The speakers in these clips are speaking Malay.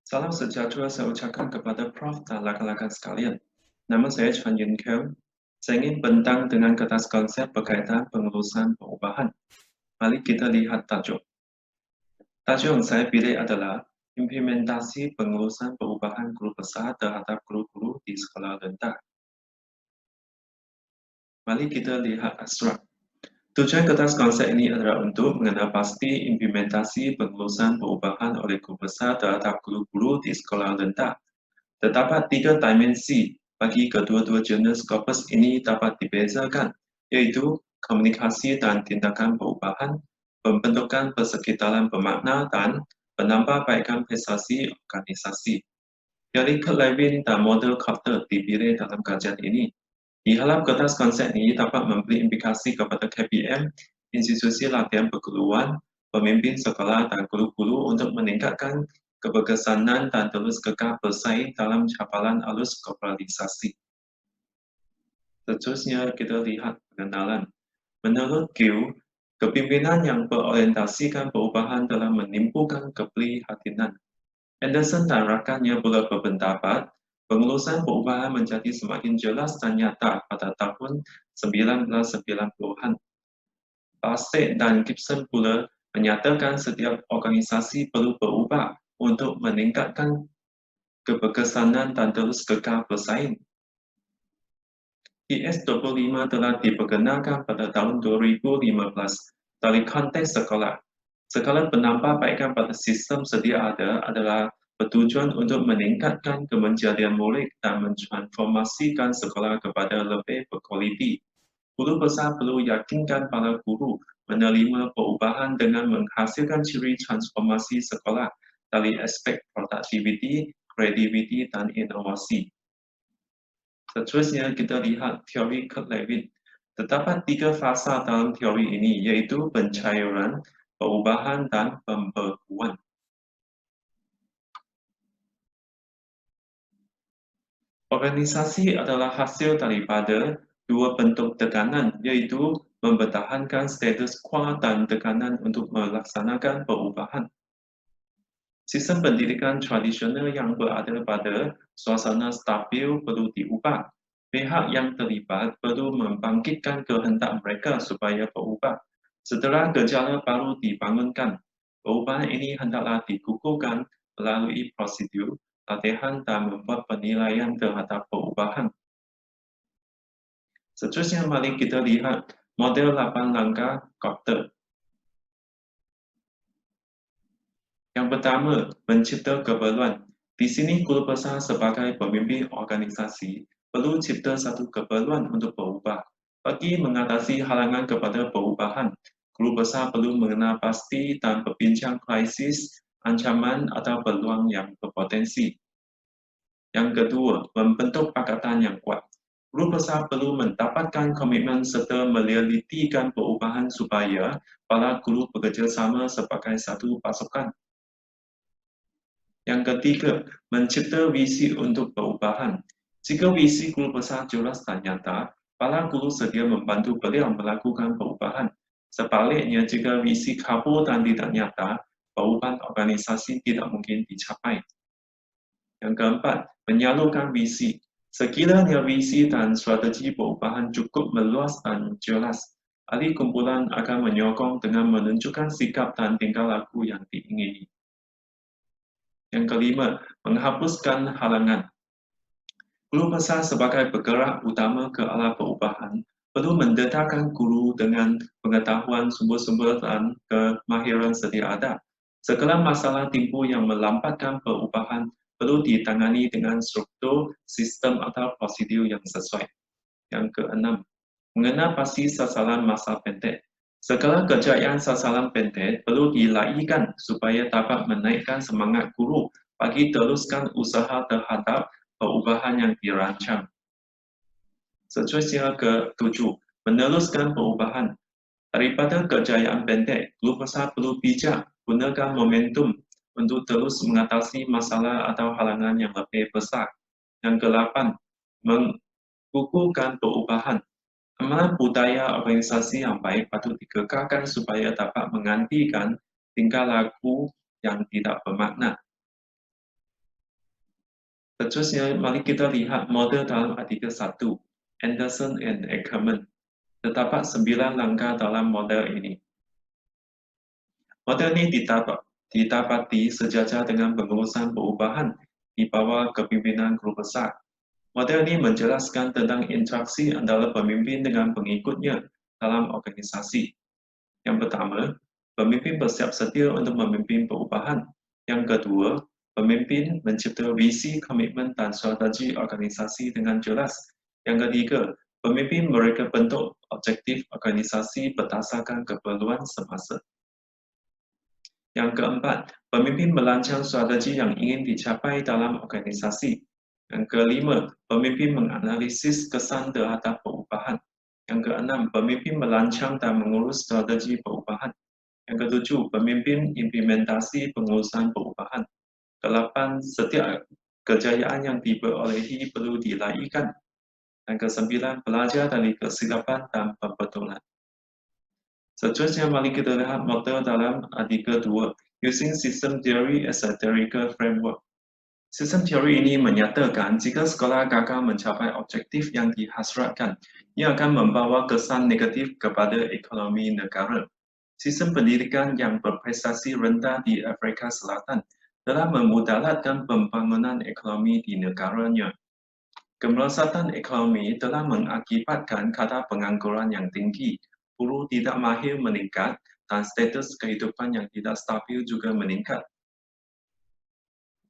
Salam sejahtera saya ucapkan kepada Prof dan rakan-rakan sekalian. Nama saya Chuan Yun Keung. Saya ingin bentang dengan kertas konsep berkaitan pengurusan perubahan. Mari kita lihat tajuk. Tajuk yang saya pilih adalah implementasi pengurusan perubahan guru besar terhadap guru-guru di sekolah rendah. Mari kita lihat abstrak. Tujuan kertas konsep ini adalah untuk mengenal pasti implementasi pengurusan perubahan oleh guru besar terhadap guru-guru di sekolah rendah. Terdapat tiga dimensi bagi kedua-dua jenis korpus ini dapat dibezakan, yaitu komunikasi dan tindakan perubahan, pembentukan persekitaran bermakna, dan penambahbaikan prestasi organisasi. Teori Kurt Lewin dan model Kotter dipilih dalam kajian ini. Di dalam kertas konsep ini dapat memberi implikasi kepada KPM, institusi latihan perguruan, pemimpin sekolah dan guru-guru untuk meningkatkan keberkesanan dan terus kekal bersaing dalam cabaran arus globalisasi. Seterusnya kita lihat pengenalan. Menurut Gill, kepimpinan yang berorientasikan perubahan telah menimbulkan keprihatinan. Anderson dan rakannya pula berpendapat pengurusan perubahan menjadi semakin jelas dan nyata pada tahun 1990-an. Bassett dan Gibson pula menyatakan setiap organisasi perlu berubah untuk meningkatkan keberkesanan dan terus kekal bersaing. IS-25 telah diperkenalkan pada tahun 2015 dari konteks sekolah. Skala penambahbaikan pada sistem sedia ada adalah bertujuan untuk meningkatkan kemenjadian murid dan mentransformasikan sekolah kepada lebih berkualiti. Guru besar perlu yakinkan para guru menerima perubahan dengan menghasilkan ciri transformasi sekolah dari aspek produktiviti, kreativiti, dan inovasi. Seterusnya kita lihat teori Kurt Lewin. Terdapat tiga fasa dalam teori ini, yaitu pencairan, perubahan, dan pembekuan. Organisasi adalah hasil daripada dua bentuk tekanan, yaitu mempertahankan status quo dan tekanan untuk melaksanakan perubahan. Sistem pendidikan tradisional yang berada pada suasana stabil perlu diubah. Pihak yang terlibat perlu membangkitkan kehendak mereka supaya berubah. Setelah gejala baru dibangunkan, perubahan ini hendaklah dikukuhkan melalui prosedur, latihan, dan membuat penilaian terhadap perubahan. Seterusnya mari kita lihat model 8 langkah Kotter. Yang pertama, mencipta keperluan. Di sini guru besar sebagai pemimpin organisasi perlu cipta satu keperluan untuk berubah. Bagi mengatasi halangan kepada perubahan, guru besar perlu mengenal pasti dan berbincang krisis, ancaman atau peluang yang berpotensi. Yang kedua, membentuk pakatan yang kuat. Guru besar perlu mendapatkan komitmen serta merealitikan perubahan supaya para guru bekerja sama sebagai satu pasukan. Yang ketiga, mencipta visi untuk perubahan. Jika visi guru besar jelas dan nyata, para guru sedia membantu beliau melakukan perubahan. Sebaliknya, jika visi kabur dan tidak nyata, perubahan organisasi tidak mungkin dicapai. Yang keempat, menyalurkan visi. Sekiranya visi dan strategi perubahan cukup meluas dan jelas, ahli kumpulan akan menyokong dengan menunjukkan sikap dan tingkah laku yang diingini. Yang kelima, menghapuskan halangan. Guru besar sebagai penggerak utama ke arah perubahan perlu mendedahkan guru dengan pengetahuan sumber-sumber dan kemahiran sedia ada. Segala masalah timbul yang melambatkan perubahan perlu ditangani dengan struktur, sistem atau prosedur yang sesuai. Yang keenam, mengenal pasti sasaran masa pendek. Segala kejayaan sasaran pendek perlu dilaikan supaya dapat menaikkan semangat guru bagi teruskan usaha terhadap perubahan yang dirancang. Seterusnya ke-7, meneruskan perubahan. Daripada kejayaan pendek, guru besar perlu bijak gunakan momentum untuk terus mengatasi masalah atau halangan yang lebih besar. Yang ke-8, mengukuhkan perubahan. Amalan budaya organisasi yang baik patut dikekalkan supaya dapat menggantikan tingkah laku yang tidak bermakna. Seterusnya, mari kita lihat model dalam artikel 1, Anderson and Ackerman. Terdapat 9 langkah dalam model ini. Model ini didapati sejajar dengan pengurusan perubahan di bawah kepimpinan guru besar. Model ini menjelaskan tentang interaksi antara pemimpin dengan pengikutnya dalam organisasi. Yang pertama, pemimpin bersiap sedia untuk memimpin perubahan. Yang kedua, pemimpin mencipta visi, komitmen, dan strategi organisasi dengan jelas. Yang ketiga, pemimpin mereka bentuk objektif organisasi berdasarkan keperluan semasa. Yang keempat, pemimpin merancang strategi yang ingin dicapai dalam organisasi. Yang kelima, pemimpin menganalisis kesan terhadap perubahan. Yang keenam, pemimpin merancang dan mengurus strategi perubahan. Yang ketujuh, pemimpin implementasi pengurusan perubahan. Kedelapan, setiap kejayaan yang diperolehi perlu diraihkan. Dan kesembilan, belajar dari kesilapan dan pembetulan. Seterusnya, mari kita lihat model dalam artikel 2, Using System Theory as a Theoretical Framework. Sistem teori ini menyatakan jika sekolah gagal mencapai objektif yang dihasratkan, ia akan membawa kesan negatif kepada ekonomi negara. Sistem pendidikan yang berprestasi rendah di Afrika Selatan telah memudaratkan pembangunan ekonomi di negaranya. Kemelesatan ekonomi telah mengakibatkan kadar pengangguran yang tinggi, buruh tidak mahir meningkat, dan status kehidupan yang tidak stabil juga meningkat.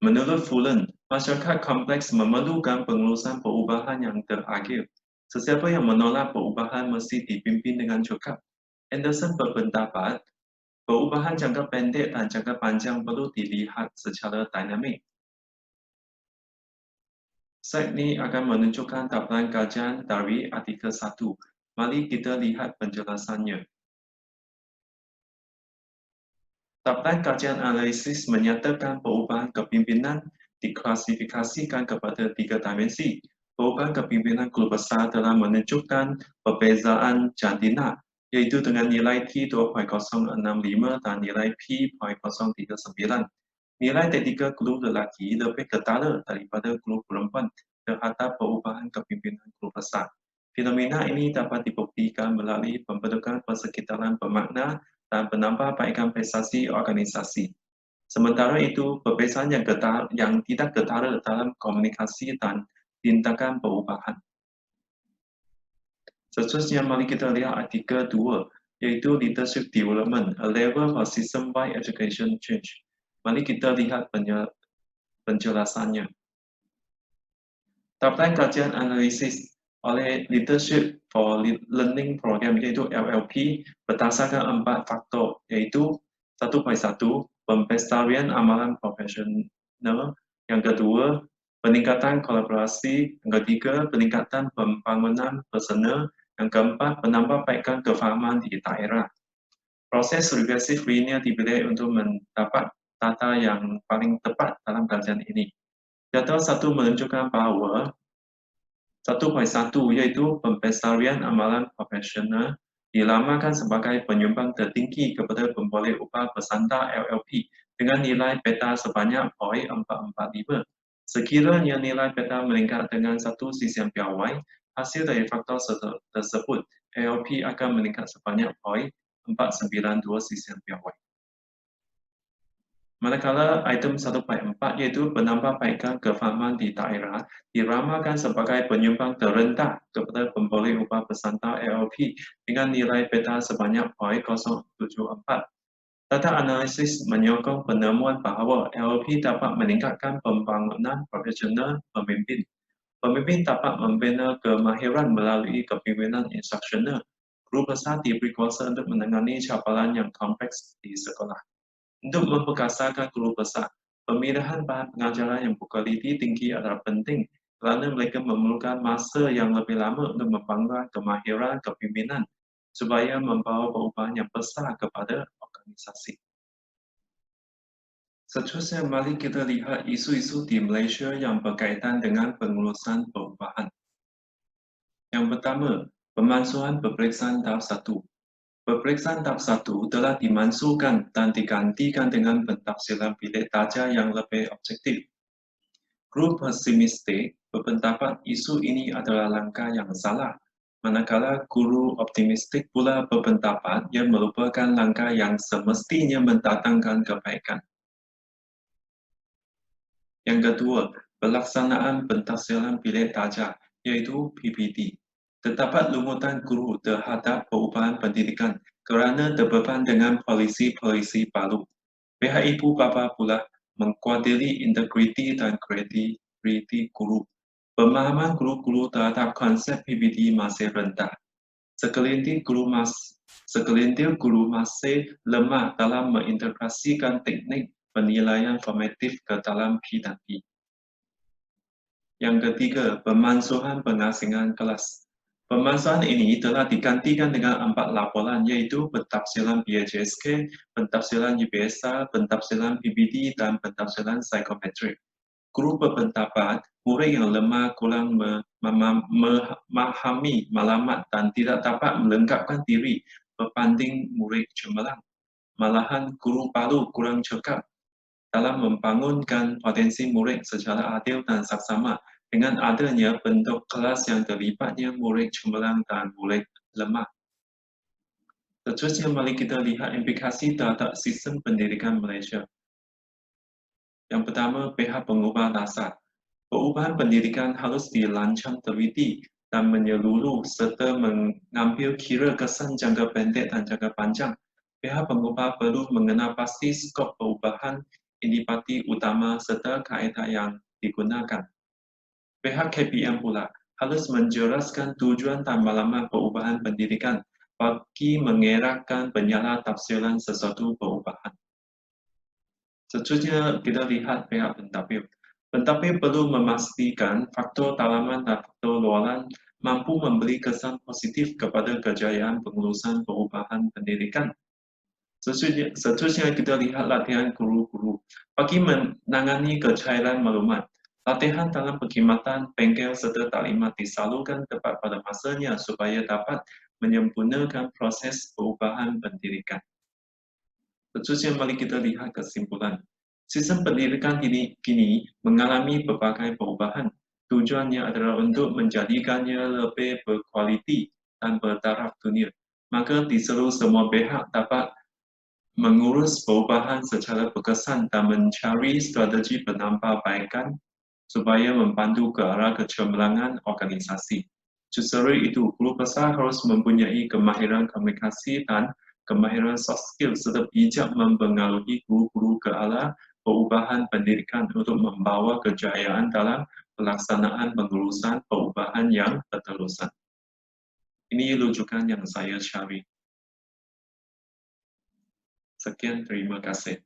Menurut Fullen, masyarakat kompleks memerlukan pengurusan perubahan yang terakhir. Sesiapa yang menolak perubahan mesti dipimpin dengan cekap. Anderson berpendapat, perubahan jangka pendek dan jangka panjang perlu dilihat secara dinamik. Slide ini akan menunjukkan daftaran kajian dari artikel 1. Mari kita lihat penjelasannya. Daftaran kajian analisis menyatakan perubahan kepimpinan diklasifikasikan kepada 3 dimensi. Perubahan kepimpinan guru besar telah menunjukkan perbezaan jantina, yaitu dengan nilai T 2.065 dan nilai P 0.039. Nilai T3 guru lelaki lebih ketara daripada guru perempuan terhadap perubahan kepimpinan guru besar. Fenomena ini dapat dibuktikan melalui pembentukan persekitaran bermakna dan penambahbaikan prestasi organisasi. Sementara itu, perbezaan yang tidak ketara dalam komunikasi dan tindakan perubahan. Seterusnya, mari kita lihat artikel 2, yaitu Leadership Development, a level for system-wide education change. Mari kita lihat penjelasannya. Daftaran kajian analisis oleh Leadership for Learning Program, yaitu LLP, berdasarkan 4 faktor, yaitu 1.1, pempestarian amalan profesional. Yang kedua, peningkatan kolaborasi. Yang ketiga, peningkatan pembangunan personal. Yang keempat, penambahbaikan kefahaman di daerah. Proses regresif linear dipilih untuk mendapat data yang paling tepat dalam kajian ini. Data 1 menunjukkan bahwa 1.1 yaitu pempestarian amalan profesional dilamakan sebagai penyumbang tertinggi kepada pemboleh upah peserta LLP dengan nilai beta sebanyak 0.445. Sekiranya nilai beta meningkat dengan 1 sisian piawai, hasil dari faktor tersebut LLP akan meningkat sebanyak 0.492 sisian piawai. Manakala item 1.4 yaitu penambahbaikan kefahaman di daerah diramalkan sebagai penyumbang terendah kepada pemboleh upah peserta LLP dengan nilai beta sebanyak 0.074. Data analisis menyokong penemuan bahawa LLP dapat meningkatkan pembangunan profesional pemimpin. Pemimpin dapat membina kemahiran melalui kepimpinan instruksional. Guru besar diberi kuasa untuk menangani cabaran yang kompleks di sekolah. Untuk memperkasakan guru besar, pemilihan bahan pengajaran yang berkualiti tinggi adalah penting kerana mereka memerlukan masa yang lebih lama untuk membangun kemahiran kepimpinan supaya membawa perubahan yang besar kepada organisasi. Seterusnya, mari kita lihat isu-isu di Malaysia yang berkaitan dengan pengurusan perubahan. Yang pertama, pemansuhan peperiksaan tahap 1. Peperiksaan tahap 1 telah dimansuhkan dan digantikan dengan pentafsiran bilik darjah yang lebih objektif. Guru pesimistik berpendapat isu ini adalah langkah yang salah, manakala guru optimistik pula berpendapat ia merupakan langkah yang semestinya mendatangkan kebaikan. Yang kedua, pelaksanaan pentafsiran bilik darjah, iaitu PBD. Terdapat lungutan guru terhadap perubahan pendidikan kerana terbeban dengan polisi-polisi baru. Pihak ibu bapa pula mengkuadili integriti dan kredibiliti guru. Pemahaman guru-guru terhadap konsep PBD masih rendah. Segelintir guru masih lemah dalam mengintegrasikan teknik penilaian formatif ke dalam P&P. Yang ketiga, pemansuhan pengasingan kelas. Pemansuhan ini telah digantikan dengan 4 laporan, yaitu pentafsiran PHSK, pentafsiran UPSA, pentafsiran PBD, dan pentafsiran psikometrik. Guru berpendapat murid yang lemah kurang memahami maklumat dan tidak dapat melengkapkan diri berbanding murid cemerlang. Malahan guru baru kurang cekap dalam membangunkan potensi murid secara adil dan saksama dengan adanya bentuk kelas yang terlibatnya murid cemerlang dan murid lemah. Seterusnya mari kita lihat implikasi terhadap sistem pendidikan Malaysia. Yang pertama, pihak pengubah dasar. Perubahan pendidikan harus dirancang teliti dan menyeluruh serta mengambil kira kesan jangka pendek dan jangka panjang. Pihak pengubah perlu mengenal pasti skop perubahan, intipati utama serta kaedah yang digunakan. Pihak KPM pula harus menjelaskan tujuan dan maklumat perubahan pendidikan bagi mengelakkan penyalah tafsiran sesuatu perubahan. Seterusnya kita lihat pihak pentadbir. Pentadbir perlu memastikan faktor dalaman dan faktor luaran mampu memberi kesan positif kepada kejayaan pengurusan perubahan pendidikan. Seterusnya kita lihat latihan guru-guru. Bagi menangani kecairan maklumat, latihan dalam perkhidmatan bengkel serta taklimat disalurkan tepat pada masanya supaya dapat menyempurnakan proses perubahan pendidikan. Seterusnya mari kita lihat kesimpulan. Sistem pendidikan kini mengalami berbagai perubahan. Tujuannya adalah untuk menjadikannya lebih berkualiti dan bertaraf dunia. Maka di seluruh semua pihak dapat mengurus perubahan secara berkesan dan mencari strategi penambahbaikan supaya membantu ke arah kecemerlangan organisasi. Justru itu, guru besar harus mempunyai kemahiran komunikasi dan kemahiran soft skill serta bijak mempengaruhi guru-guru ke arah perubahan pendidikan untuk membawa kejayaan dalam pelaksanaan pengurusan perubahan yang berterusan. Ini rujukan yang saya cari. Sekian, terima kasih.